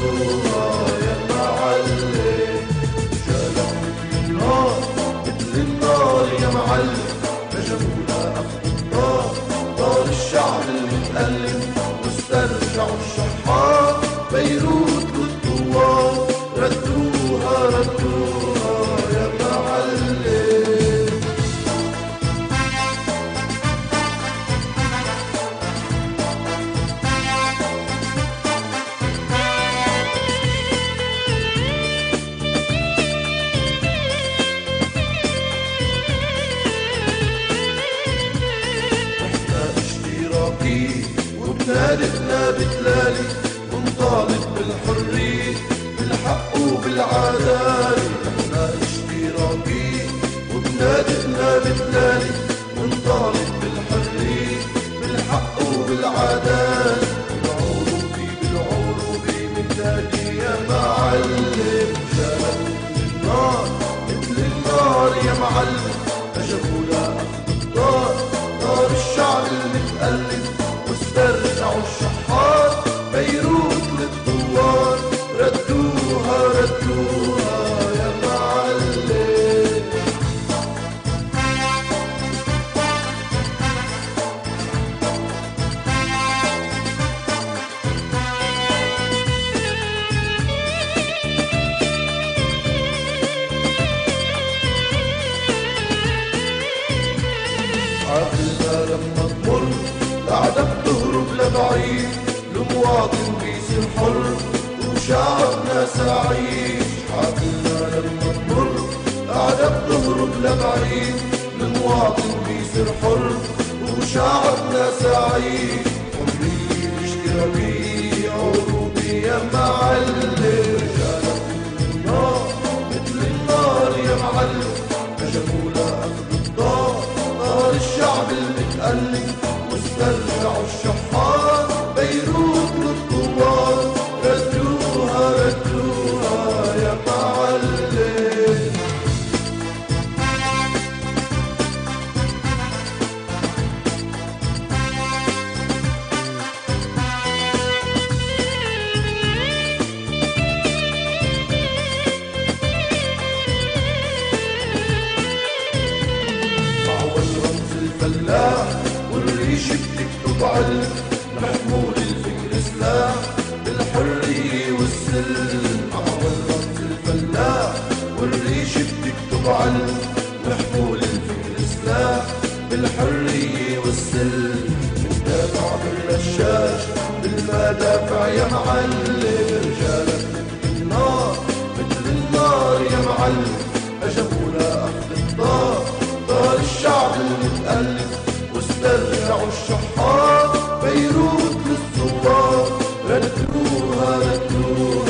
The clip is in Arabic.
ردوها يا معلم. رجالك مثل النار مثل النار يا معلم، هجمونا أخذ الطار، طار الشعب المتألم، واسترجعوا الشحار بيروت للثوار، ردوها ردوها يا معلم. وبنادقنا بتلالي ونطالب بالحرية بالحق وبالعدالة. احنا اشتراكيين وبنادقنا بتلالي ونطالب بالحرية بالحق وبالعدالة. بالعروبي بالعروبي مثالي يا معلم، رجالك مثل النار مثل النار يا معلم، هجموا لأخذ الطار، طار الشعب المتألم، واسترجعوا الشحار بيروت للثوار، ردوها ردوها يا معلم. عقلنا لما تمر قاعدة بتهرب لبعيد، المواطن بيصير حر وشعبنا سعيد. عقلنا لما تمر قاعدة بتهرب لبعيد، المواطن بيصير حر وشعبنا سعيد. حرية اشتراكية عروبي يا معلم، رجالك مثل النار مثل النار يا معلم، هجموا لأخذ الطار، طار الشعب المتألم، واسترجعوا الشحار بيروت للثوار، ردوها ردوها يا معلم. معول رمز الفلاح والريش بتكتب علم، محمول الفكر سلاح بالحرية والسلم. معول رمز الفلاح والريش بتكتب علم، محمول الفكر سلاح بالحرية والسلم. بندافع بالرشاش بالمدافع يا معلم، رجالك مثل النار مثل النار يا معلم، هجموا لأخذ الطار، طار الشعب المتألم، واسترجعوا الشحار بيروت للثوار، ردوها ردوها